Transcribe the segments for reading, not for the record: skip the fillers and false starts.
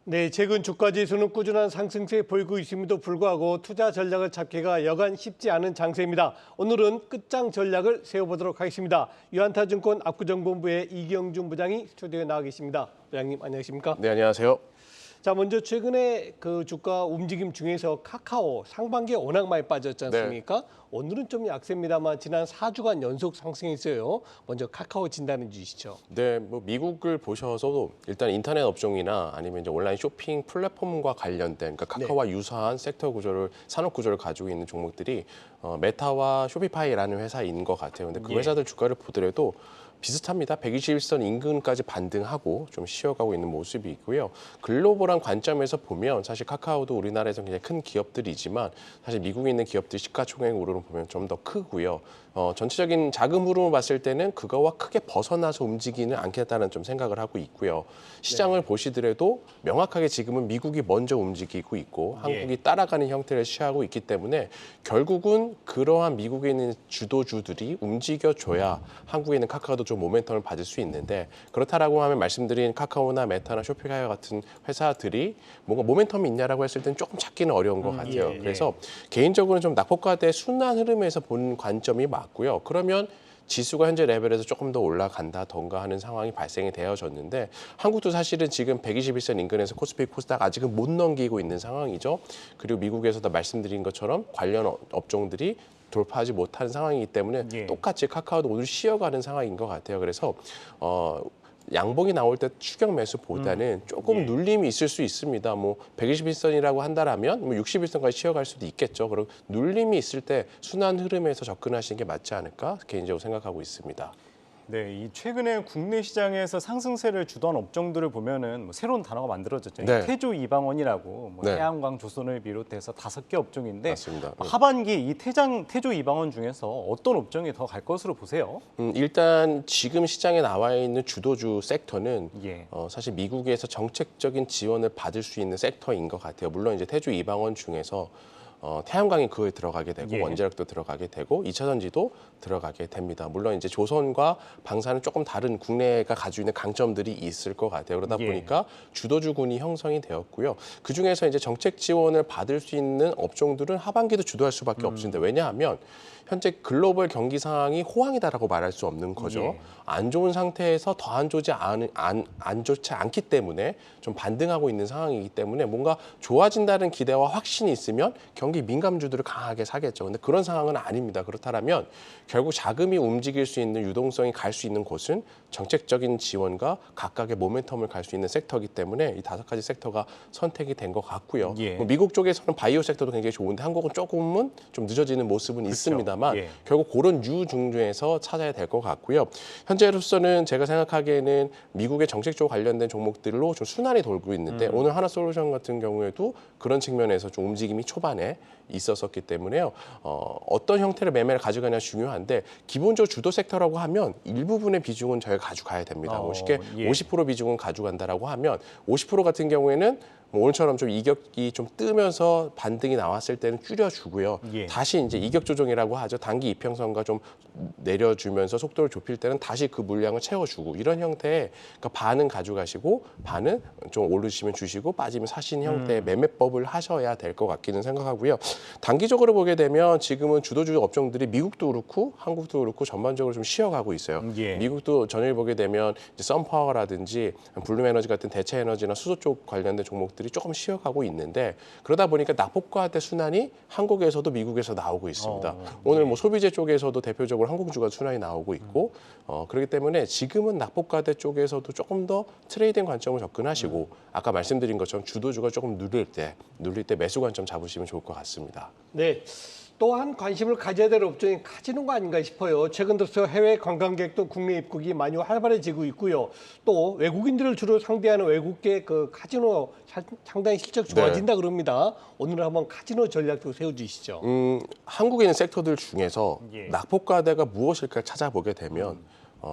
네, 최근 주가 지수는 꾸준한 상승세 보이고 있음에도 불구하고 투자 전략을 잡기가 여간 쉽지 않은 장세입니다. 오늘은 끝장 전략을 세워보도록 하겠습니다. 유한타증권 압구정본부의 이경준 부장이 스튜디오에 나와 계십니다. 부장님 안녕하십니까? 네, 안녕하세요. 자, 먼저 최근에 그 주가 움직임 중에서 카카오 상반기에 워낙 많이 빠졌지 않습니까? 오늘은 좀 약세입니다만 지난 4주간 연속 상승했어요. 먼저 카카오 진단해 주시죠. 네, 뭐 미국을 보셔서도 일단 인터넷 업종이나 아니면 이제 온라인 쇼핑 플랫폼과 관련된 그러니까 카카오와 유사한 섹터 구조를 산업 구조를 가지고 있는 종목들이 메타와 쇼피파이라는 회사인 것 같아요. 근데 그 회사들 주가를 보더라도 비슷합니다. 121선 인근까지 반등하고 좀 쉬어가고 있는 모습이 있고요. 글로벌한 관점에서 보면 사실 카카오도 우리나라에서 굉장히 큰 기업들이지만 사실 미국에 있는 기업들 시가총액으로 보면 좀 더 크고요. 전체적인 자금 흐름을 봤을 때는 그거와 크게 벗어나서 움직이는 않겠다는 좀 생각을 하고 있고요. 시장을 보시더라도 명확하게 지금은 미국이 먼저 움직이고 있고 한국이 따라가는 형태를 취하고 있기 때문에 결국은 그러한 미국에 있는 주도주들이 움직여줘야 한국에 있는 카카오도 좀 모멘텀을 받을 수 있는데 그렇다라고 하면 말씀드린 카카오나 메타나 쇼피파이 같은 회사들이 뭔가 모멘텀이 있냐라고 했을 때는 조금 찾기는 어려운 것 같아요. 그래서 개인적으로는 좀 낙폭과대 순환 흐름에서 본 관점이 맞고요. 그러면 지수가 현재 레벨에서 조금 더 올라간다던가 하는 상황이 발생이 되어졌는데 한국도 사실은 지금 121선 인근에서 코스피 코스닥 아직은 못 넘기고 있는 상황이죠. 그리고 미국에서도 말씀드린 것처럼 관련 업종들이 돌파하지 못하는 상황이기 때문에 똑같이 카카오도 오늘 쉬어가는 상황인 것 같아요. 그래서 양봉이 나올 때 추격 매수보다는 조금 눌림이 있을 수 있습니다. 뭐 121선이라고 한다라면 뭐 61선까지 쉬어갈 수도 있겠죠. 그럼 눌림이 있을 때 순환 흐름에서 접근하시는 게 맞지 않을까 개인적으로 생각하고 있습니다. 네, 이 최근에 국내 시장에서 상승세를 주도한 업종들을 보면은 뭐 새로운 단어가 만들어졌죠. 태조 이방원이라고 뭐 태양광, 조선을 비롯해서 5개 업종인데 맞습니다. 하반기 이 태조 이방원 중에서 어떤 업종이 더 갈 것으로 보세요? 일단 지금 시장에 나와 있는 주도주 섹터는 사실 미국에서 정책적인 지원을 받을 수 있는 섹터인 것 같아요. 물론 이제 태조 이방원 중에서 태양광이 그거에 들어가게 되고 원자력도 들어가게 되고 2차전지도 들어가게 됩니다. 물론 이제 조선과 방사는 조금 다른 국내가 가지고 있는 강점들이 있을 것 같아요. 그러다 보니까 주도주군이 형성이 되었고요. 그중에서 이제 정책 지원을 받을 수 있는 업종들은 하반기도 주도할 수밖에 없습니다. 왜냐하면 현재 글로벌 경기 상황이 호황이다라고 말할 수 없는 거죠. 안 좋은 상태에서 더 안 좋지 않기 때문에 좀 반등하고 있는 상황이기 때문에 뭔가 좋아진다는 기대와 확신이 있으면 경기 민감주들을 강하게 사겠죠. 근데 그런 상황은 아닙니다. 그렇다면 결국 자금이 움직일 수 있는 유동성이 갈 수 있는 곳은 정책적인 지원과 각각의 모멘텀을 갈 수 있는 섹터이기 때문에 이 5가지 섹터가 선택이 된 것 같고요. 뭐 미국 쪽에서는 바이오 섹터도 굉장히 좋은데 한국은 조금은 좀 늦어지는 모습은 있습니다만 결국 그런 유중중에서 찾아야 될 것 같고요. 현재로서는 제가 생각하기에는 미국의 정책적 관련된 종목들로 좀 순환이 돌고 있는데 오늘 하나솔루션 같은 경우에도 그런 측면에서 좀 움직임이 초반에 있었기 때문에요. 어떤 형태의 매매를 가져가냐 중요한데 기본적으로 주도 섹터라고 하면 일부분의 비중은 저희가 가져가야 됩니다. 쉽게 50% 비중은 가져간다라고 하면 50% 같은 경우에는 뭐 오늘처럼 좀 이격이 좀 뜨면서 반등이 나왔을 때는 줄여주고요. 다시 이제 이격 조정이라고 하죠. 단기 이평선과 좀 내려주면서 속도를 좁힐 때는 다시 그 물량을 채워주고 이런 형태의 그러니까 반은 가져가시고 반은 좀 오르시면 주시고 빠지면 사시는 형태의 매매법을 하셔야 될 것 같기는 생각하고요. 단기적으로 보게 되면 지금은 주도주 업종들이 미국도 그렇고 한국도 그렇고 전반적으로 좀 쉬어가고 있어요. 미국도 전일 보게 되면 이제 썬파워라든지 블룸에너지 같은 대체 에너지나 수소 쪽 관련된 종목들이 조금 쉬어가고 있는데 그러다 보니까 낙폭과대 순환이 한국에서도 미국에서 나오고 있습니다. 오늘 뭐 소비재 쪽에서도 대표적으로 항공주가 순환이 나오고 있고 그렇기 때문에 지금은 낙폭과대 쪽에서도 조금 더 트레이딩 관점을 접근하시고 아까 말씀드린 것처럼 주도주가 조금 누릴 때 매수 관점 잡으시면 좋을 것 같습니다. 네. 또한 관심을 가져야 될 업종이 카지노가 아닌가 싶어요. 최근 들어서 해외 관광객도 국내 입국이 많이 활발해지고 있고요. 또 외국인들을 주로 상대하는 외국계 그 카지노 상당히 실적 좋아진다 그럽니다. 오늘 한번 카지노 전략도 세워주시죠. 한국에 있는 섹터들 중에서 낙폭과대가 무엇일까 찾아보게 되면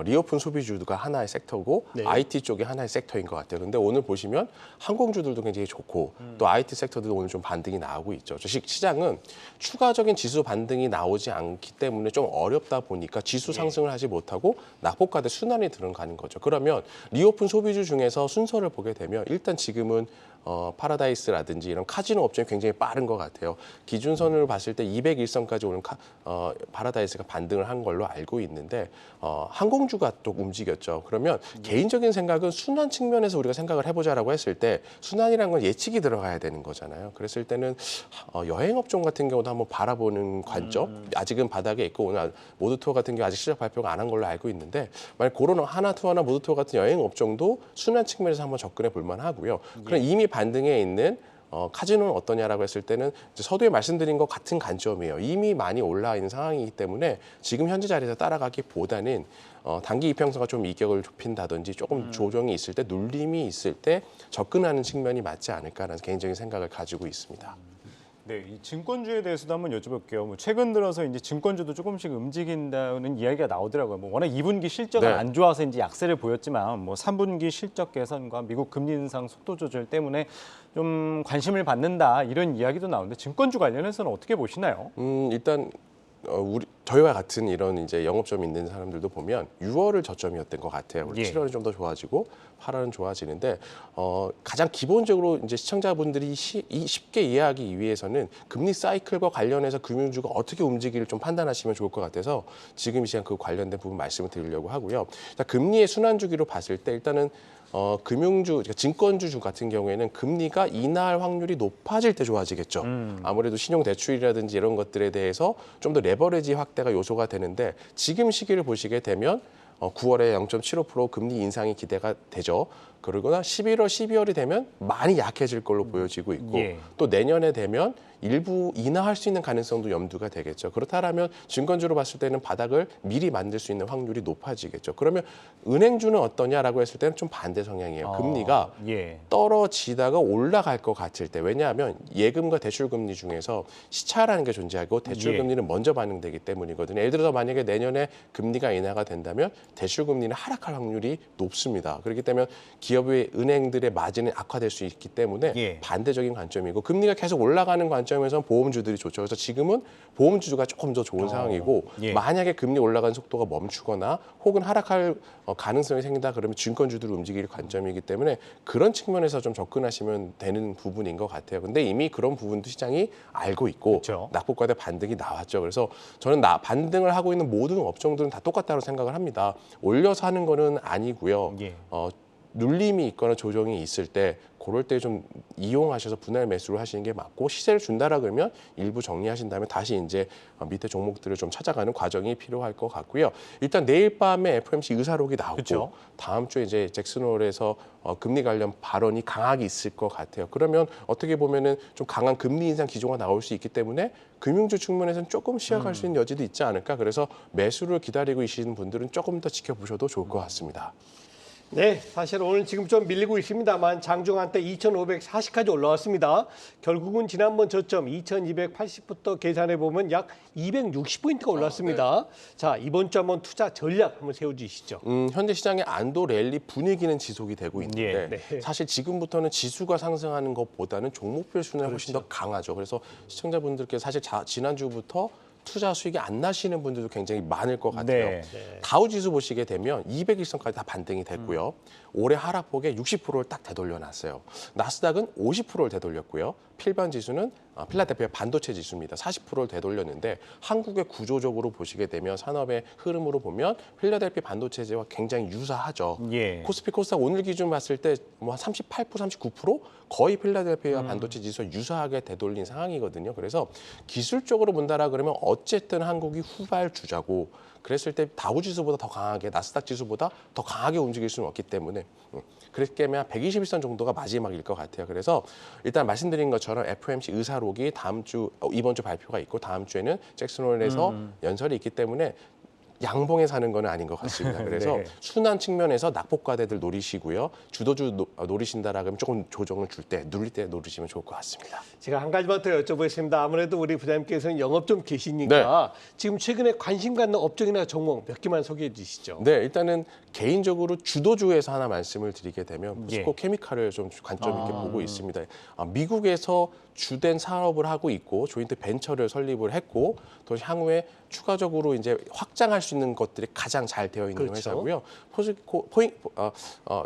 리오픈 소비주가 하나의 섹터고 IT 쪽이 하나의 섹터인 것 같아요. 그런데 오늘 보시면 항공주들도 굉장히 좋고 또 IT 섹터들도 오늘 좀 반등이 나오고 있죠. 시장은 추가적인 지수 반등이 나오지 않기 때문에 좀 어렵다 보니까 지수 상승을 하지 못하고 낙폭과대 순환이 들어가는 거죠. 그러면 리오픈 소비주 중에서 순서를 보게 되면 일단 지금은 파라다이스라든지 이런 카지노 업종이 굉장히 빠른 것 같아요. 기준선을 봤을 때 201선까지 오는 파라다이스가 반등을 한 걸로 알고 있는데 항공주가 또 움직였죠. 그러면 개인적인 생각은 순환 측면에서 우리가 생각을 해보자라고 했을 때 순환이라는 건 예측이 들어가야 되는 거잖아요. 그랬을 때는 여행업종 같은 경우도 한번 바라보는 관점, 아직은 바닥에 있고 오늘 모두투어 같은 경우 아직 시작 발표가 안 한 걸로 알고 있는데 만약 그런 하나투어나 모두투어 같은 여행업종도 순환 측면에서 한번 접근해 볼 만하고요. 그럼 이미 반등해 있는 카지노는 어떠냐라고 했을 때는 이제 서두에 말씀드린 것 같은 관점이에요. 이미 많이 올라와 있는 상황이기 때문에 지금 현재 자리에서 따라가기보다는 단기 이평선가 좀 이격을 좁힌다든지 조금 조정이 있을 때 눌림이 있을 때 접근하는 측면이 맞지 않을까라는 개인적인 생각을 가지고 있습니다. 네, 이 증권주에 대해서도 한번 여쭤볼게요. 뭐 최근 들어서 이제 증권주도 조금씩 움직인다는 이야기가 나오더라고요. 뭐 워낙 2분기 실적은 네. 안 좋아서 이제 약세를 보였지만 뭐 3분기 실적 개선과 미국 금리 인상 속도 조절 때문에 좀 관심을 받는다 이런 이야기도 나오는데 증권주 관련해서는 어떻게 보시나요? 일단 저희와 같은 이런 이제 영업점 있는 사람들도 보면 6월을 저점이었던 것 같아요. 예. 7월은 좀 더 좋아지고 8월은 좋아지는데 가장 기본적으로 이제 시청자분들이 쉽게 이해하기 위해서는 금리 사이클과 관련해서 금융주가 어떻게 움직이를 좀 판단하시면 좋을 것 같아서 지금 이 시간 그 관련된 부분 말씀을 드리려고 하고요. 자, 금리의 순환 주기로 봤을 때 일단은 금융주, 그러니까 증권주 같은 경우에는 금리가 인하할 확률이 높아질 때 좋아지겠죠. 아무래도 신용대출이라든지 이런 것들에 대해서 좀 더 레버리지 확대가 요소가 되는데 지금 시기를 보시게 되면 9월에 0.75% 금리 인상이 기대가 되죠. 그러거나 11월, 12월이 되면 많이 약해질 걸로 보여지고 있고 예. 또 내년에 되면 일부 인하할 수 있는 가능성도 염두가 되겠죠. 그렇다면 증권주로 봤을 때는 바닥을 미리 만들 수 있는 확률이 높아지겠죠. 그러면 은행주는 어떠냐라고 했을 때는 좀 반대 성향이에요. 금리가 예. 떨어지다가 올라갈 것 같을 때 왜냐하면 예금과 대출금리 중에서 시차라는 게 존재하고 대출금리는 먼저 반영되기 때문이거든요. 예를 들어서 만약에 내년에 금리가 인하가 된다면 대출금리는 하락할 확률이 높습니다. 그렇기 때문에 기업의 은행들의 마진이 악화될 수 있기 때문에 예. 반대적인 관점이고 금리가 계속 올라가는 관점에서는 보험주들이 좋죠. 그래서 지금은 보험주가 조금 더 좋은 상황이고 예. 만약에 금리 올라가는 속도가 멈추거나 혹은 하락할 가능성이 생긴다 그러면 증권주들이 움직일 관점이기 때문에 그런 측면에서 좀 접근하시면 되는 부분인 것 같아요. 근데 이미 그런 부분도 시장이 알고 있고 그렇죠. 낙폭과대 반등이 나왔죠. 그래서 저는 반등을 하고 있는 모든 업종들은 다 똑같다고 생각을 합니다. 올려서 하는 거는 아니고요. 예. 눌림이 있거나 조정이 있을 때 그럴 때 좀 이용하셔서 분할 매수를 하시는 게 맞고 시세를 준다라 그러면 일부 정리하신 다음에 다시 이제 밑에 종목들을 좀 찾아가는 과정이 필요할 것 같고요. 일단 내일 밤에 FOMC 의사록이 나오고 그쵸. 다음 주에 이제 잭슨홀에서 금리 관련 발언이 강하게 있을 것 같아요. 그러면 어떻게 보면은 좀 강한 금리 인상 기조가 나올 수 있기 때문에 금융주 측면에서는 조금 시약할 수 있는 여지도 있지 않을까. 그래서 매수를 기다리고 계시는 분들은 조금 더 지켜보셔도 좋을 것 같습니다. 네, 사실 오늘 지금 좀 밀리고 있습니다만 장중 한때 2,540까지 올라왔습니다. 결국은 지난번 저점 2,280부터 계산해 보면 약 260포인트가 올랐습니다. 자, 이번 주 한번 투자 전략 한번 세워주시죠. 현재 시장의 안도 랠리 분위기는 지속이 되고 있는데 네. 사실 지금부터는 지수가 상승하는 것보다는 종목별 순환이 훨씬 더 강하죠. 그래서 시청자분들께서 사실 지난주부터 투자 수익이 안 나시는 분들도 굉장히 많을 것 같아요. 네. 다우지수 보시게 되면 200일선까지 다 반등이 됐고요. 올해 하락폭의 60%를 딱 되돌려놨어요. 나스닥은 50%를 되돌렸고요. 필반 지수는 필라델피아 반도체 지수입니다. 40%를 되돌렸는데 한국의 구조적으로 보시게 되면 산업의 흐름으로 보면 필라델피아 반도체제와 굉장히 유사하죠. 예. 코스피 코스닥 오늘 기준 봤을 때 뭐 38%, 39% 거의 필라델피아 반도체 지수와 유사하게 되돌린 상황이거든요. 그래서 기술적으로 본다라 그러면 어쨌든 한국이 후발주자고 그랬을 때 다우지수보다 더 강하게 나스닥 지수보다 더 강하게 움직일 수는 없기 때문에 그렇게 하면 121선 정도가 마지막일 것 같아요. 그래서 일단 말씀드린 것처럼 FOMC 의사록이 이번 주 발표가 있고 다음 주에는 잭슨홀에서 연설이 있기 때문에 양봉에 사는 건 아닌 것 같습니다. 그래서 네. 순환 측면에서 낙폭과대들 노리시고요. 주도주 노리신다라 그러면 조금 조정을 줄 때, 눌릴 때 노리시면 좋을 것 같습니다. 제가 한 가지만 더 여쭤보겠습니다. 아무래도 우리 부장님께서는 영업 좀 계시니까 지금 최근에 관심 갖는 업종이나 종목 몇 개만 소개해 주시죠. 네, 일단은 개인적으로 주도주에서 하나 말씀을 드리게 되면 예. 포스코 케미칼을 좀 관점 있게 보고 있습니다. 미국에서 주된 사업을 하고 있고 조인트 벤처를 설립을 했고 또 향후에 추가적으로 이제 확장할 수 수 있는 것들이 가장 잘 되어 있는 그렇죠. 회사고요. 포스코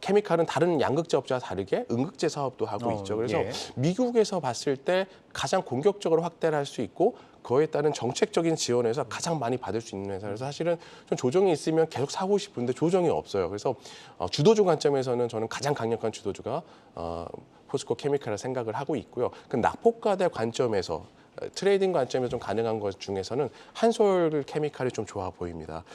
케미칼은 다른 양극재 업체와 다르게 음극재 사업도 하고 있죠. 그래서 예. 미국에서 봤을 때 가장 공격적으로 확대를 할 수 있고 그에 따른 정책적인 지원에서 가장 많이 받을 수 있는 회사라서 사실은 좀 조정이 있으면 계속 사고 싶은데 조정이 없어요. 그래서 주도주 관점에서는 저는 가장 강력한 주도주가 포스코 케미칼을 생각을 하고 있고요. 그 낙폭과대 관점에서 트레이딩 관점에서 좀 가능한 것 중에서는 한솔 케미칼이 좀 좋아 보입니다.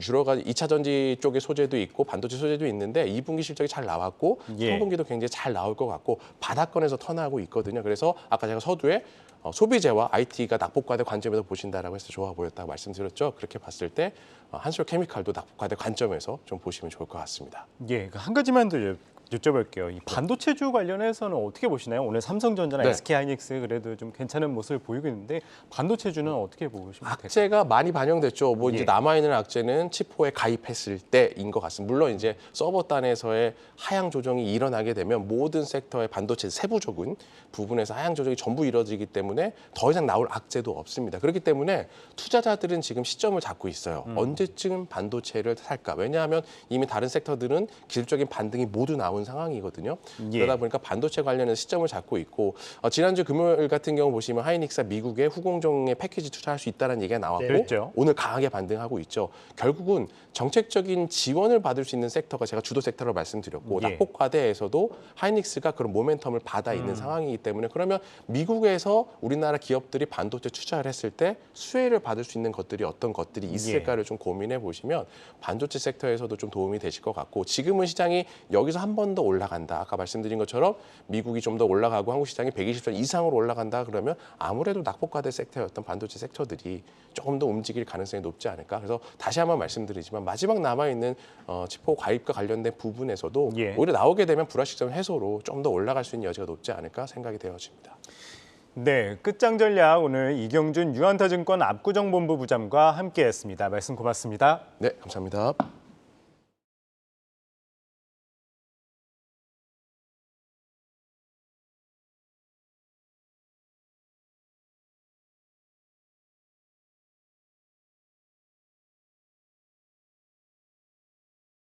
유로가 2차 전지 쪽의 소재도 있고 반도체 소재도 있는데 2분기 실적이 잘 나왔고 예. 3분기도 굉장히 잘 나올 것 같고 바닥권에서 턴하고 있거든요. 그래서 아까 제가 서두에 소비재와 IT가 낙폭과대 관점에서 보신다라고 해서 좋아 보였다고 말씀드렸죠. 그렇게 봤을 때 한솔 케미칼도 낙폭과대 관점에서 좀 보시면 좋을 것 같습니다. 예, 한 가지만 더 여쭤볼게요. 이 반도체주 관련해서는 어떻게 보시나요? 오늘 삼성전자나 네. SK하이닉스 그래도 좀 괜찮은 모습을 보이고 있는데 반도체주는 어떻게 보시면 될까요? 악재가 많이 반영됐죠. 뭐 이제 예. 남아있는 악재는 치포에 가입했을 때인 것 같습니다. 물론 이제 서버 단에서의 하향 조정이 일어나게 되면 모든 섹터의 반도체 세부적인 부분에서 하향 조정이 전부 이루어지기 때문에 더 이상 나올 악재도 없습니다. 그렇기 때문에 투자자들은 지금 시점을 잡고 있어요. 언제쯤 반도체를 살까? 왜냐하면 이미 다른 섹터들은 기술적인 반등이 모두 나온 상황이거든요. 예. 그러다 보니까 반도체 관련해서 시점을 잡고 있고 지난주 금요일 같은 경우 보시면 하이닉스가 미국의 후공정에 패키지 투자할 수 있다는 얘기가 나왔고 그랬죠. 오늘 강하게 반등하고 있죠. 결국은 정책적인 지원을 받을 수 있는 섹터가 제가 주도 섹터로 말씀드렸고 예. 낙폭 과대에서도 하이닉스가 그런 모멘텀을 받아 있는 상황이기 때문에 그러면 미국에서 우리나라 기업들이 반도체 투자를 했을 때 수혜를 받을 수 있는 것들이 어떤 것들이 있을까를 좀 고민해 보시면 반도체 섹터에서도 좀 도움이 되실 것 같고 지금은 시장이 여기서 한 번 더 올라간다. 아까 말씀드린 것처럼 미국이 좀 더 올라가고 한국 시장이 120선 이상으로 올라간다 그러면 아무래도 낙폭과대 섹터였던 반도체 섹터들이 조금 더 움직일 가능성이 높지 않을까. 그래서 다시 한번 말씀드리지만 마지막 남아있는 치포 과입과 관련된 부분에서도 예. 오히려 나오게 되면 불확실성 해소로 좀 더 올라갈 수 있는 여지가 높지 않을까 생각이 되어집니다. 네, 끝장 전략 오늘 이경준 유한타증권 압구정본부 부장과 함께했습니다. 말씀 고맙습니다. 네, 감사합니다.